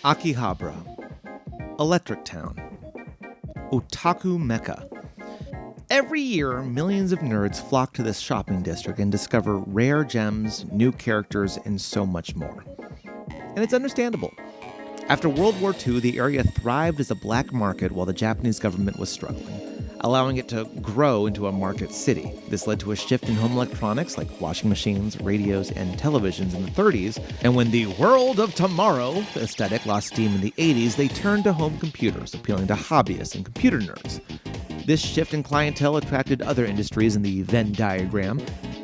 Akihabara, Electric Town, Otaku Mecca. Every year, millions of nerds flock to this shopping district and discover rare gems, new characters, and so much more. And it's understandable. After World War II, the area thrived as a black market while the Japanese government was struggling, allowing it to grow into a market city. This led to a shift in home electronics like washing machines, radios, and televisions in the 30s, and when the world of tomorrow aesthetic lost steam in the 80s, they turned to home computers, appealing to hobbyists and computer nerds. This shift in clientele attracted other industries in the Venn diagram,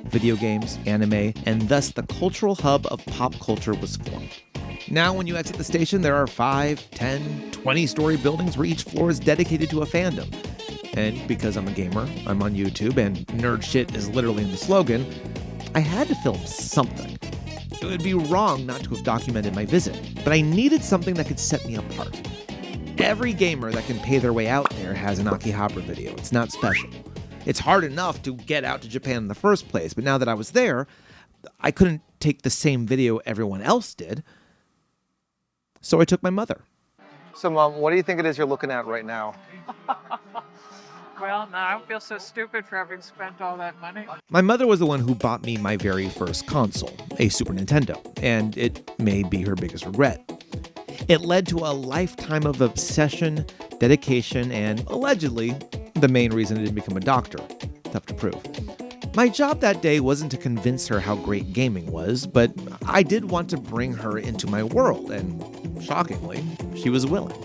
video games, anime, and thus the cultural hub of pop culture was formed. Now when you exit the station, there are 5, 10, 20-story buildings where each floor is dedicated to a fandom. And because I'm a gamer, I'm on YouTube, and nerd shit is literally in the slogan, I had to film something. It would be wrong not to have documented my visit, but I needed something that could set me apart. Every gamer that can pay their way out there has an Akihabara video. It's not special. It's hard enough to get out to Japan in the first place, but now that I was there, I couldn't take the same video everyone else did. So I took my mother. So, Mom, what do you think it is you're looking at right now? Well, now I feel so stupid for having spent all that money. My mother was the one who bought me my very first console, a Super Nintendo, and it may be her biggest regret. It led to a lifetime of obsession, dedication, and allegedly, the main reason I didn't become a doctor. Tough to prove. My job that day wasn't to convince her how great gaming was, but I did want to bring her into my world, and shockingly, she was willing.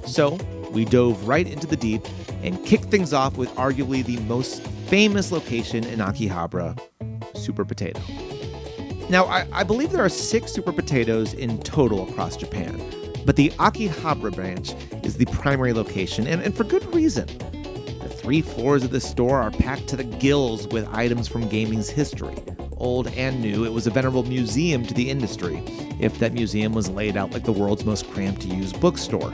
So, we dove right into the deep and kicked things off with arguably the most famous location in Akihabara, Super Potato. Now, I believe there are 6 Super Potatoes in total across Japan, but the Akihabara branch is the primary location, and for good reason. The 3 floors of the store are packed to the gills with items from gaming's history. Old and new, it was a venerable museum to the industry, if that museum was laid out like the world's most cramped-to-use bookstore.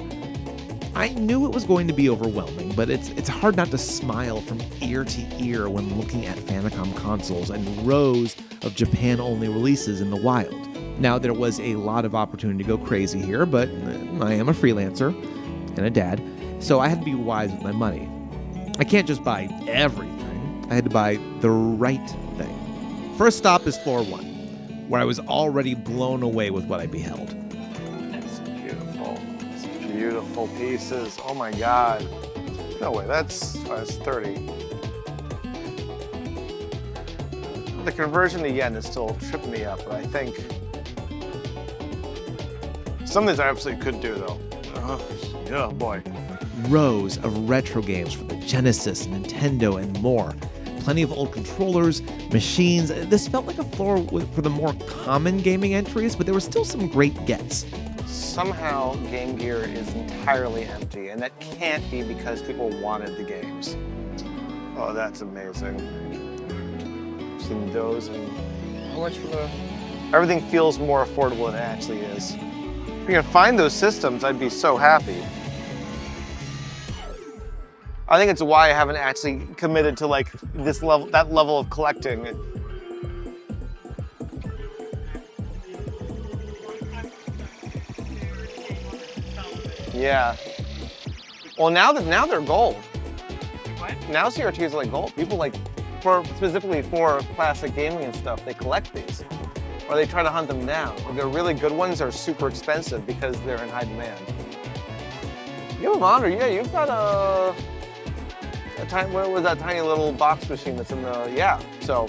I knew it was going to be overwhelming, but it's hard not to smile from ear to ear when looking at Famicom consoles and rows of Japan-only releases in the wild. Now, there was a lot of opportunity to go crazy here, but I am a freelancer and a dad, so I had to be wise with my money. I can't just buy everything. I had to buy the right thing. First stop is floor 1, where I was already blown away with what I beheld. It's beautiful. It's beautiful pieces. Oh my God. No way, that's 30. The conversion to yen is still tripping me up, but I think some of these I absolutely could do though. Oh boy. Rows of retro games for the Genesis, Nintendo, and more. Plenty of old controllers, machines. This felt like a floor for the more common gaming entries, but there were still some great gets. Somehow Game Gear is entirely empty, and that can't be because people wanted the games. Oh, that's amazing. Seen those, and how much for the... Everything feels more affordable than it actually is. If you can find those systems, I'd be so happy. I think it's why I haven't actually committed to like this level, that level of collecting. Yeah. Well, now they're gold. What? Now CRTs are like gold. People like, specifically for classic gaming and stuff, they collect these, or they try to hunt them down. The really good ones are super expensive because they're in high demand. You have a monitor, yeah. You've got a tiny, what was that tiny little box machine that's in the, yeah. So,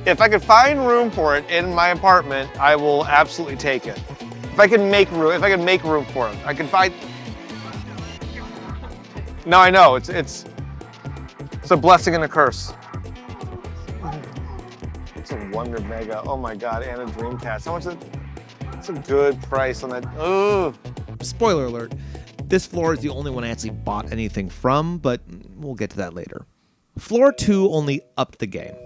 if I could find room for it in my apartment, I will absolutely take it. If I can make room for it, I can find. No, I know it's a blessing and a curse. It's a Wonder Mega. Oh my God, and a Dreamcast. How much is it? It's a good price on that. Oh. Spoiler alert. This floor is the only one I actually bought anything from, but we'll get to that later. Floor 2 only upped the game.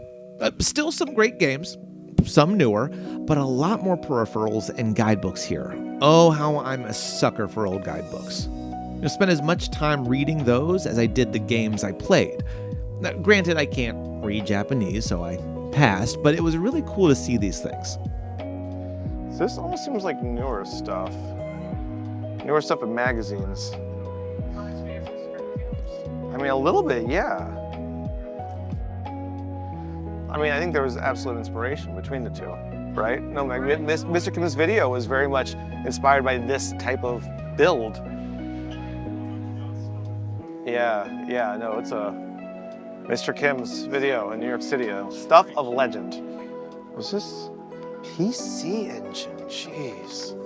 Still some great games, some newer, but a lot more peripherals and guidebooks here. Oh, how I'm a sucker for old guidebooks. I spent as much time reading those as I did the games I played. Now, granted, I can't read Japanese, so I passed, but it was really cool to see these things. This almost seems like newer stuff. Newer stuff in magazines. I mean, a little bit, yeah. I mean, I think there was absolute inspiration between the two, right? No, like, Mr. Kim's video was very much inspired by this type of build. Yeah, no, it's a Mr. Kim's video in New York City, stuff of legend. Was this PC Engine? Jeez.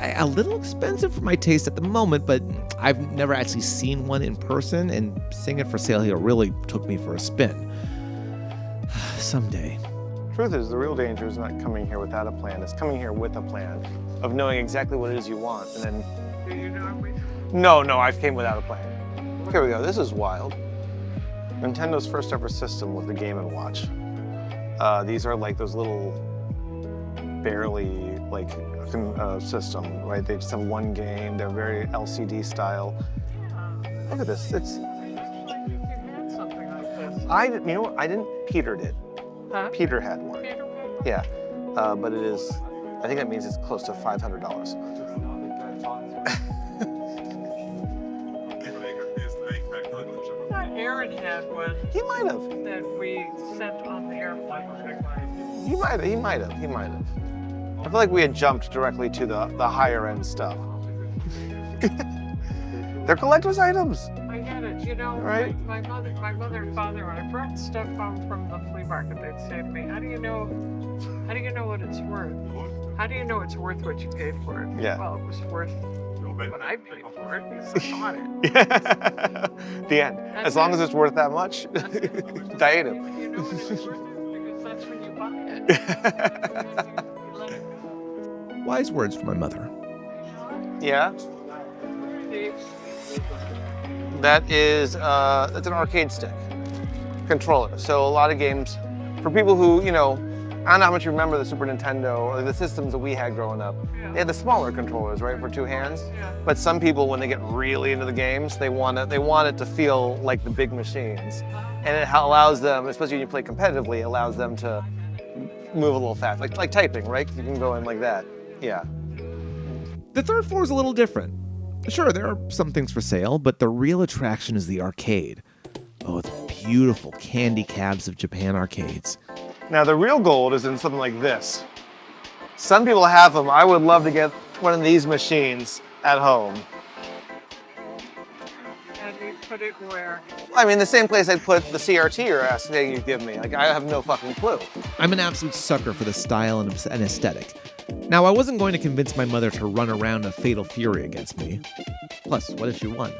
A little expensive for my taste at the moment, but I've never actually seen one in person, and seeing it for sale here really took me for a spin. Someday. Truth is, the real danger is not coming here without a plan. It's coming here with a plan of knowing exactly what it is you want, and then... Do you know me? No, I came without a plan. Here we go, this is wild. Nintendo's first ever system was the Game & Watch. These are like those little, barely like system, right? They just have one game, they're very LCD style. Look at this, it's... You had something like this. You know what, I didn't, Peter did. Huh? Peter had one. Peter? Yeah, but it is, I think that means it's close to $500. Aaron had one He might have. that we sent on the airplane. He might have. I feel like we had jumped directly to the higher end stuff. They're collector's items. I get it. You know, Right. my mother and father, when I brought stuff home from the flea market, they'd say to me, how do you know what it's worth? How do you know it's worth what you paid for it? Yeah. Well, it was worth what I paid for it because I bought it. The end. As long as it's worth that much. Datum. You know when it's worth it because that's when you buy it. You let it go. Wise words from my mother. Yeah. That's an arcade stick controller. So a lot of games, for people who, you know, I don't know how much you remember the Super Nintendo or the systems that we had growing up. Yeah. They had the smaller controllers, right, for two hands. Yeah. But some people, when they get really into the games, they want it to feel like the big machines, and it allows them, especially when you play competitively, it allows them to move a little fast, like typing, right? You can go in like that. Yeah. The third floor is a little different. Sure, there are some things for sale, but the real attraction is the arcade. Oh, the beautiful candy cabs of Japan arcades. Now the real gold is in something like this. Some people have them. I would love to get one of these machines at home. And you put it where? I mean, the same place I'd put the CRT you're asking you give me. Like, I have no fucking clue. I'm an absolute sucker for the style and aesthetic. Now, I wasn't going to convince my mother to run around a fatal fury against me. Plus, what if she won?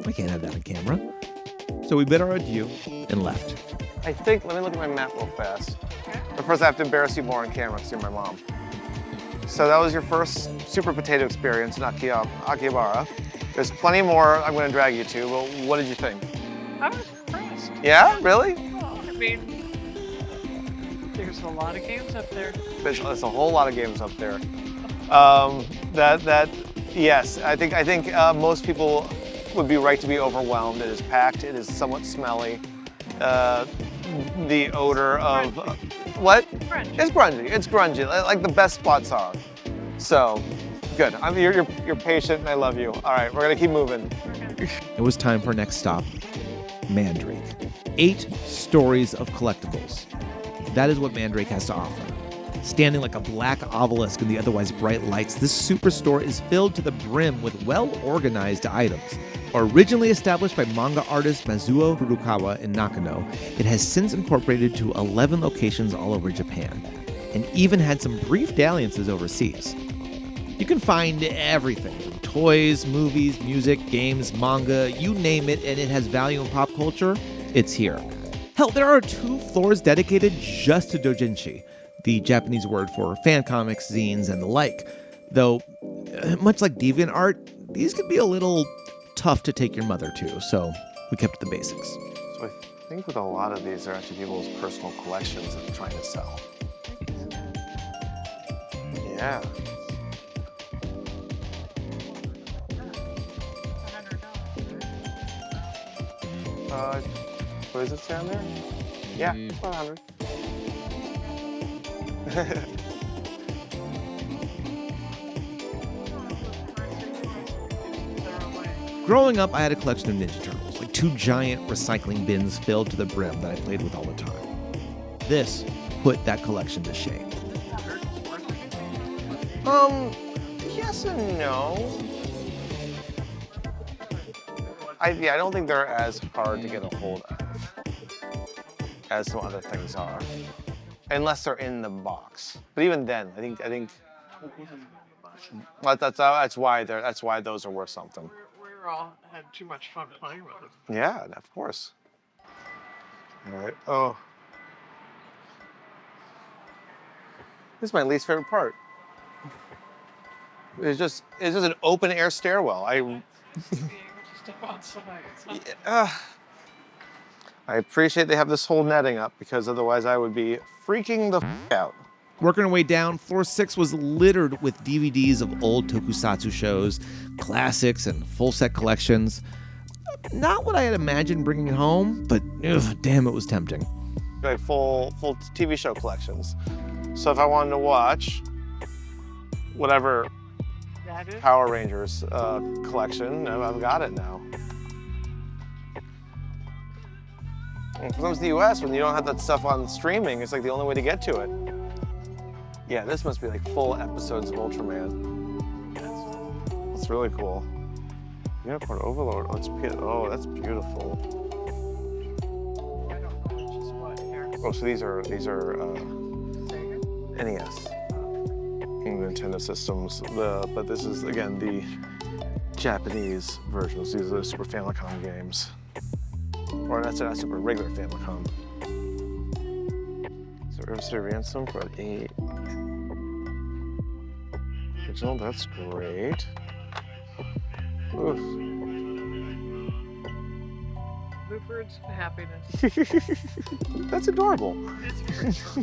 I can't have that on camera. So we bid our adieu and left. I think, let me look at my map real fast. But first I have to embarrass you more on camera because you're my mom. So that was your first Super Potato experience in Akihabara. There's plenty more I'm going to drag you to, but what did you think? I was impressed. Yeah, really? Well, I mean, there's a lot of games up there. There's a whole lot of games up there. Yes, I think most people would be right to be overwhelmed. It is packed, it is somewhat smelly. The odor of, what? Grungy. It's grungy, like the best spots are. So, good. You're patient and I love you. All right, we're gonna keep moving. It was time for our next stop, Mandarake. 8 stories of collectibles. That is what Mandarake has to offer. Standing like a black obelisk in the otherwise bright lights, this superstore is filled to the brim with well-organized items. Originally established by manga artist Mizuo Furukawa in Nakano, it has since incorporated to 11 locations all over Japan, and even had some brief dalliances overseas. You can find everything from toys, movies, music, games, manga, you name it, and it has value in pop culture, it's here. Hell, there are 2 floors dedicated just to doujinshi, the Japanese word for fan comics, zines, and the like. Though, much like DeviantArt, these can be a little tough to take your mother to, so we kept the basics. So I think with a lot of these, they're actually people's personal collections that they're trying to sell. Yeah. What does it say on there? Yeah, it's about 100. Growing up, I had a collection of Ninja Turtles, like 2 giant recycling bins filled to the brim that I played with all the time. This put that collection to shame. Yes and no. I don't think they're as hard to get a hold of as some other things are, unless they're in the box. But even then, I think that's why those are worth something. We all had too much fun playing with them. Yeah, of course. All right. Oh, this is my least favorite part. It's just an open air stairwell. Being able to step outside. I appreciate they have this whole netting up because otherwise I would be freaking the out. Working our way down, floor 6 was littered with DVDs of old tokusatsu shows, classics, and full set collections. Not what I had imagined bringing home, but damn, it was tempting. Like full TV show collections. So if I wanted to watch whatever Power Rangers collection, I've got it now. When it comes to the US, when you don't have that stuff on streaming, it's like the only way to get to it. Yeah, this must be like full episodes of Ultraman. That's really cool. Unicorn Overlord. Oh, that's beautiful. I don't know which is what here. Oh, so these are NES. Nintendo systems. But this is again the Japanese versions. These are the Super Famicom games. Or that's not Super, regular Famicom. So Ursa Ransom for an 8. Original, that's great. Oof. Bluebirds and happiness. That's adorable. It's very true.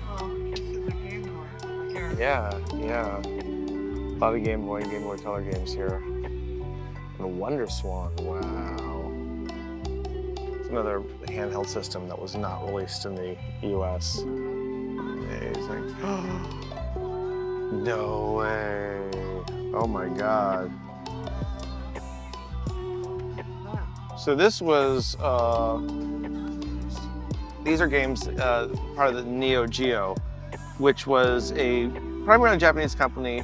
Oh, this is a Game Boy. Here. Yeah. A lot of Game Boy and Game Boy Color games here. And a Wonder Swan, wow. It's another handheld system that was not released in the US. Amazing. No way. Oh my God. So this was, these are games, part of the Neo Geo, which was a primarily Japanese company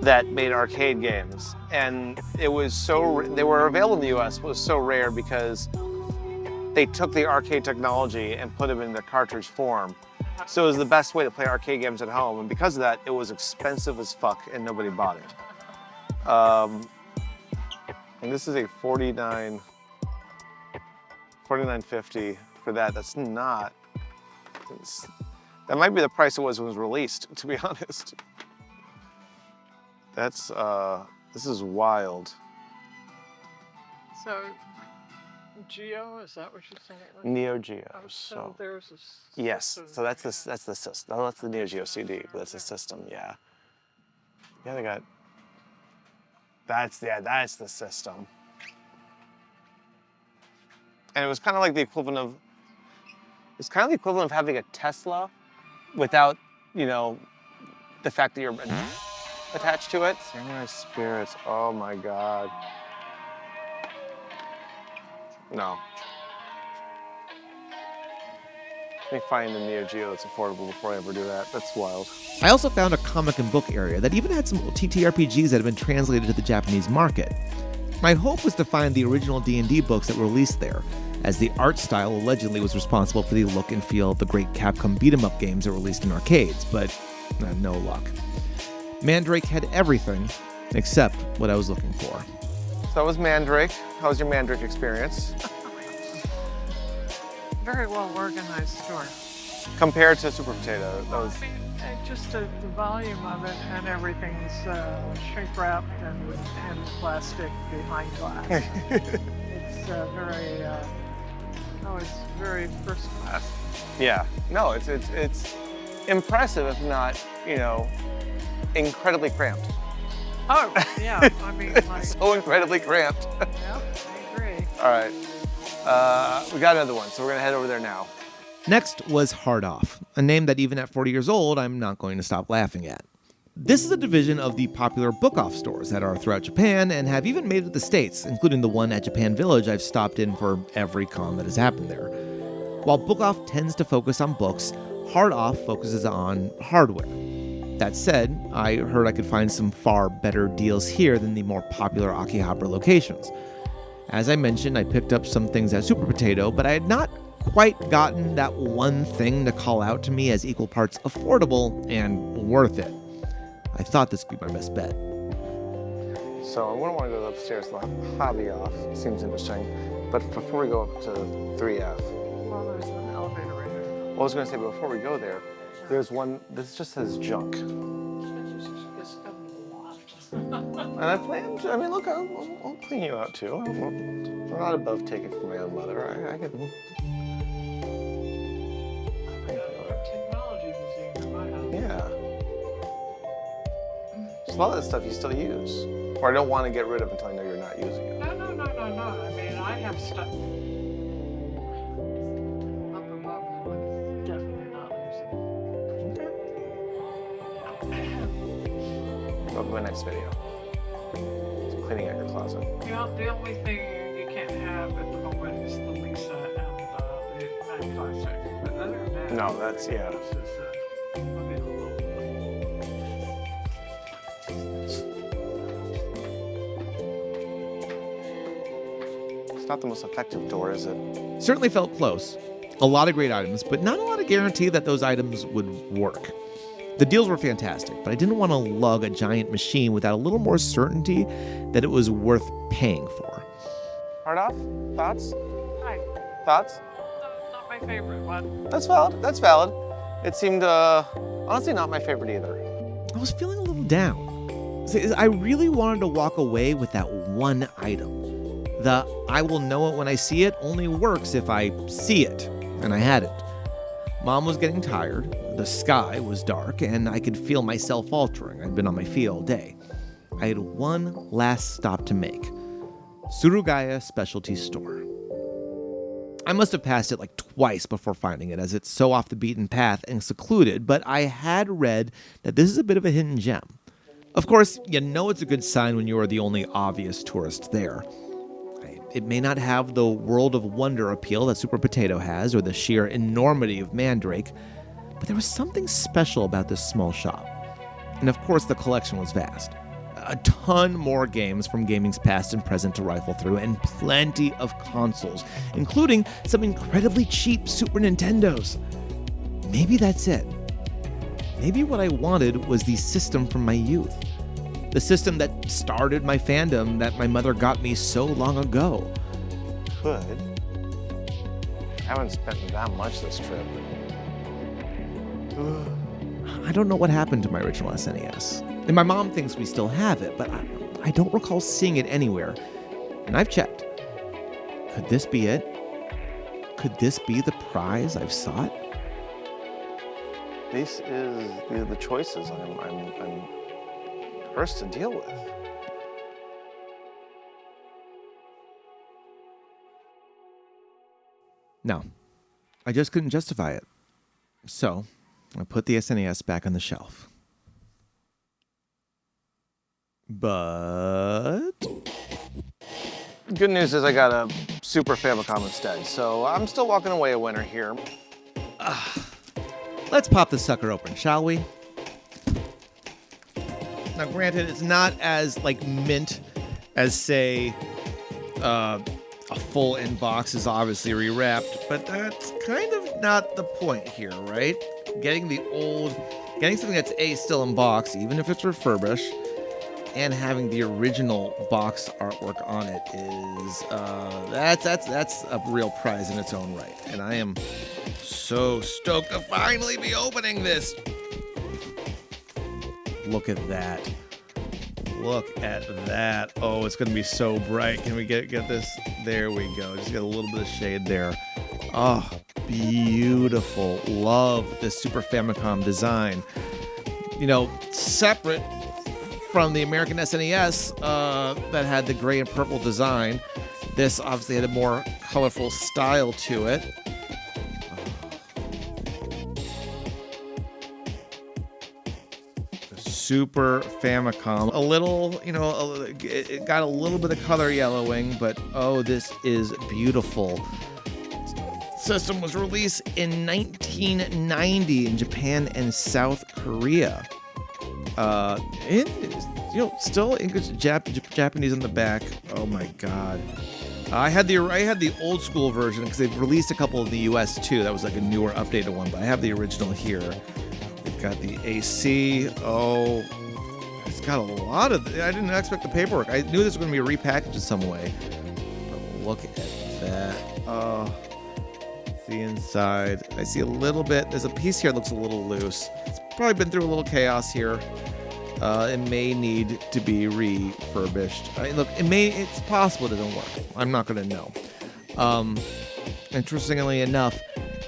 that made arcade games. And it was they were available in the US, but it was so rare because they took the arcade technology and put them in the cartridge form. So it was the best way to play arcade games at home. And because of that, it was expensive as fuck and nobody bought it. And this is a $49.50 for that. That's not, that might be the price it was when it was released, to be honest. That's, this is wild. So, Geo, is that what you said it was? Neo Geo. Oh, so there's a yes, so that's the system. Oh, that's the Neo Geo CD, but that's the system, yeah. Yeah, they got, that's the system. And it was kind of like the equivalent of, it's kind of the equivalent of having a Tesla without, the fact that you're attached to it. Samurai Spirits, oh my God. No. Let me find a Neo Geo that's affordable before I ever do that. That's wild. I also found a comic and book area that even had some TTRPGs that had been translated to the Japanese market. My hope was to find the original D&D books that were released there, as the art style allegedly was responsible for the look and feel of the great Capcom beat-em-up games that were released in arcades, but no luck. Mandarake had everything except what I was looking for. So that was Mandarake. How was your Mandarake experience? very well organized store. Compared to Super Potato, that was... Just the volume of it, and everything's shrink wrapped and plastic behind glass. It's very first class. Yeah, no, it's impressive, if not, incredibly cramped. Oh, yeah, I mean, like... So incredibly cramped. Yeah, I agree. All right, we got another one, so we're gonna head over there now. Next was Hard Off, a name that even at 40 years old, I'm not going to stop laughing at. This is a division of the popular book-off stores that are throughout Japan and have even made it to the States, including the one at Japan Village I've stopped in for every con that has happened there. While book-off tends to focus on books, hard-off focuses on hardware. That said, I heard I could find some far better deals here than the more popular Akihabara locations. As I mentioned, I picked up some things at Super Potato, but I had not quite gotten that one thing to call out to me as equal parts affordable and worth it. I thought this would be my best bet. So I wouldn't want to go upstairs to the hobby off. Seems interesting. But before we go up to 3F. Well, there's an elevator right there. Well, I was going to say, before we go there, there's one, this just says junk. It's a loft. And I plan to, I mean, look, I'll clean you out too. I'm not above taking from my own mother. I can. Technology museum in my house. Yeah. There's a lot of that stuff you still use. Or I don't want to get rid of until I know you're not using it. No. I mean, I have stuff. Up above that I'm definitely not using. Go to my next video. So cleaning out your closet. The only thing you can't have at the moment is the Lisa and the 956. But other than that, No, that's, yeah. This is available. It's not the most effective door, is it? Certainly felt close. A lot of great items, but not a lot of guarantee that those items would work. The deals were fantastic, but I didn't want to lug a giant machine without a little more certainty that it was worth paying for. Hard off? Thoughts? Hi. Thoughts? Not my favorite one. That's valid. That's valid. It seemed, honestly, not my favorite either. I was feeling a little down. See, I really wanted to walk away with that one item. The I will know it when I see it only works if I see it, and I hadn't. Mom was getting tired, the sky was dark, and I could feel myself faltering. I'd been on my feet all day. I had one last stop to make. Suburaya Specialty Store. I must have passed it like twice before finding it, as it's so off the beaten path and secluded, but I had read that this is a bit of a hidden gem. Of course, you know it's a good sign when you are the only obvious tourist there. It may not have the world of wonder appeal that Super Potato has, or the sheer enormity of Mandarake, but there was something special about this small shop. And of course, the collection was vast. A ton more games from gaming's past and present to rifle through, and plenty of consoles, including some incredibly cheap Super Nintendos. Maybe that's it. Maybe what I wanted was the system from my youth. The system that started my fandom that my mother got me so long ago. Could. I haven't spent that much this trip. I don't know what happened to my original SNES. And my mom thinks we still have it, but I don't recall seeing it anywhere. And I've checked. Could this be it? Could this be the prize I've sought? These are the choices I'm first to deal with. No, I just couldn't justify it. So, I put the SNES back on the shelf. But Good news is I got a Super Famicom instead, so I'm still walking away a winner here. let's pop this sucker open, shall we? Now, granted, it's not as mint as, say, a full in-box is obviously rewrapped, but that's kind of not the point here, right? Getting something that's still in box, even if it's refurbished, and having the original box artwork on it is that's a real prize in its own right. And I am so stoked to finally be opening this. Look at that. Look at that. Oh, it's going to be so bright. Can we get this? There we go. Just get a little bit of shade there. Oh, beautiful. Love this Super Famicom design. Separate from the American SNES that had the gray and purple design. This obviously had a more colorful style to it. Super Famicom. A little, it got a little bit of color yellowing, but oh, this is beautiful. System was released in 1990 in Japan and South Korea. It is, still English, Japanese on the back. Oh my god. I had the old school version because they've released a couple in the US too. That was like a newer, updated one, but I have the original here. We've got the AC. Oh, it's got a lot of. I didn't expect the paperwork. I knew this was going to be repackaged in some way. But look at that. Oh. The inside. I see a little bit. There's a piece here that looks a little loose. It's probably been through a little chaos here. It may need to be refurbished. It's possible it doesn't work. I'm not going to know. Interestingly enough,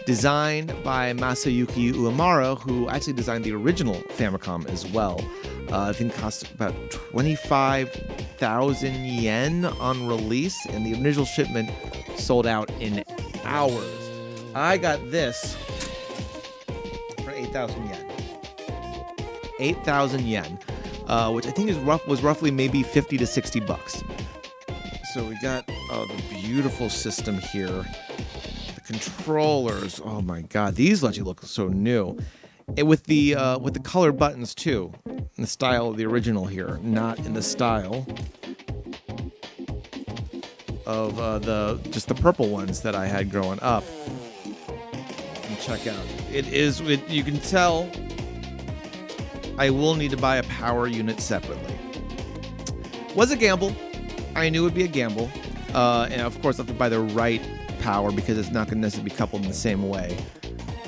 designed by Masayuki Uemura, who actually designed the original Famicom as well. I think it cost about 25,000 yen on release, and the initial shipment sold out in hours. I got this for 8,000 yen. 8,000 yen, which I think was roughly maybe 50 to 60 bucks. So we got the beautiful system here. The controllers, oh my god, these actually look so new. And with the colored buttons too, in the style of the original here, not in the style of the purple ones that I had growing up. Check out. You can tell I will need to buy a power unit separately. Was a gamble. I knew it would be a gamble. And of course I have to buy the right power because it's not going to necessarily be coupled in the same way.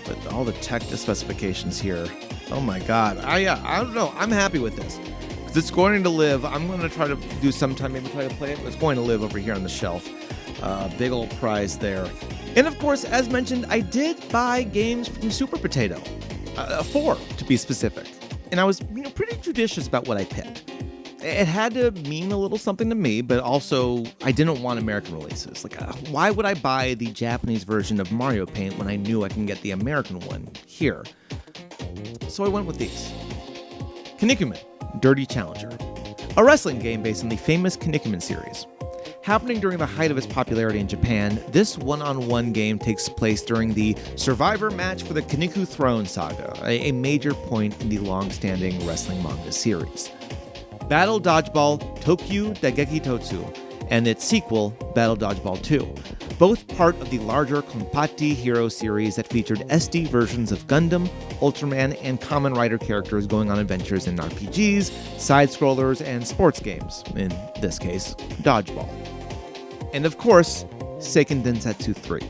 But all the tech specifications here. Oh my god. I don't know. I'm happy with this. Because it's going to live. I'm going to try to do sometime, maybe try to play it. But it's going to live over here on the shelf. Big old prize there. And of course, as mentioned, I did buy games from Super Potato, 4 to be specific. And I was, pretty judicious about what I picked. It had to mean a little something to me, but also I didn't want American releases. Why would I buy the Japanese version of Mario Paint when I knew I can get the American one here? So I went with these. Kinnikuman, Dirty Challenger, a wrestling game based on the famous Kinnikuman series. Happening during the height of its popularity in Japan, this one-on-one game takes place during the Survivor match for the Kinniku Throne Saga, a major point in the long-standing wrestling manga series. Battle Dodgeball Tokyu Dageki Totsu, and its sequel, Battle Dodgeball 2, both part of the larger Kompati Hero series that featured SD versions of Gundam, Ultraman, and Kamen Rider characters going on adventures in RPGs, side-scrollers, and sports games, in this case, Dodgeball. And of course, Seiken Densetsu 3,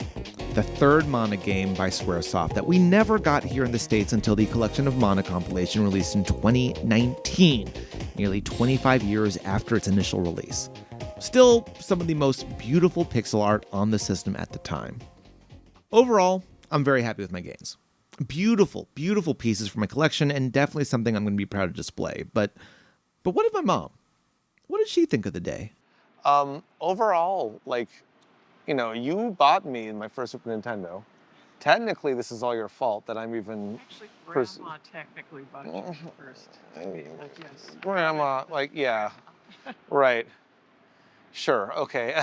the third mana game by Squaresoft that we never got here in the States until the Collection of Mana compilation released in 2019, nearly 25 years after its initial release. Still, some of the most beautiful pixel art on the system at the time. Overall, I'm very happy with my games. Beautiful, beautiful pieces for my collection, and definitely something I'm going to be proud to display. But what of my mom? What did she think of the day? Overall, you bought me my first Super Nintendo. Technically, this is all your fault that I'm even... Actually, Grandma technically bought you first. Yes. Grandma, yeah. Right. Sure, okay.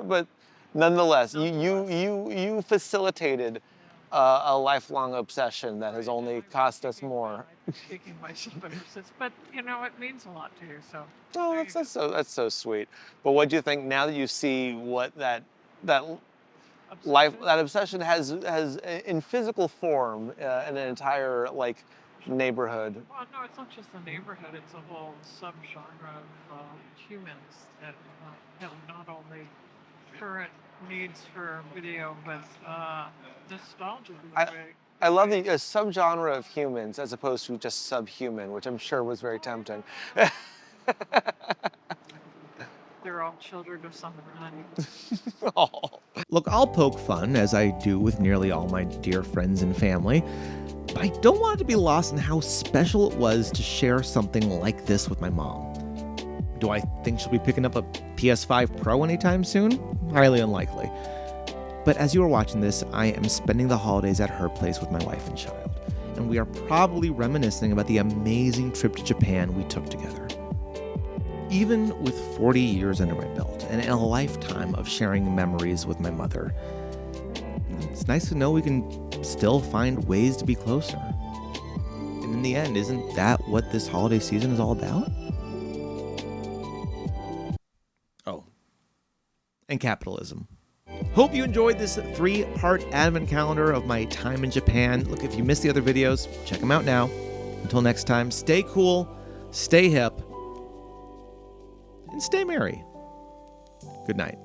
But nonetheless, you facilitated a lifelong obsession that has only cost us more. I'm taking myself ever since, but it means a lot to you. So. Oh, that's so sweet. But what do you think now that you see what that obsession has in physical form in an entire neighborhood? Well, no, it's not just the neighborhood. It's a whole subgenre of humans that have not only current needs for video, but nostalgia. I love the subgenre of humans as opposed to just subhuman, which I'm sure was very tempting. They're all children of some kind. Oh. Look, I'll poke fun, as I do with nearly all my dear friends and family, but I don't want it to be lost in how special it was to share something like this with my mom. Do I think she'll be picking up a PS5 Pro anytime soon? Highly unlikely. But as you are watching this, I am spending the holidays at her place with my wife and child. And and we are probably reminiscing about the amazing trip to Japan we took together. Even with 40 years under my belt and a lifetime of sharing memories with my mother, it's nice to know we can still find ways to be closer. And in the end, isn't that what this holiday season is all about? Oh, and capitalism. Hope you enjoyed this 3-part advent calendar of my time in Japan. Look, if you missed the other videos, check them out now. Until next time, stay cool, stay hip, and stay merry. Good night.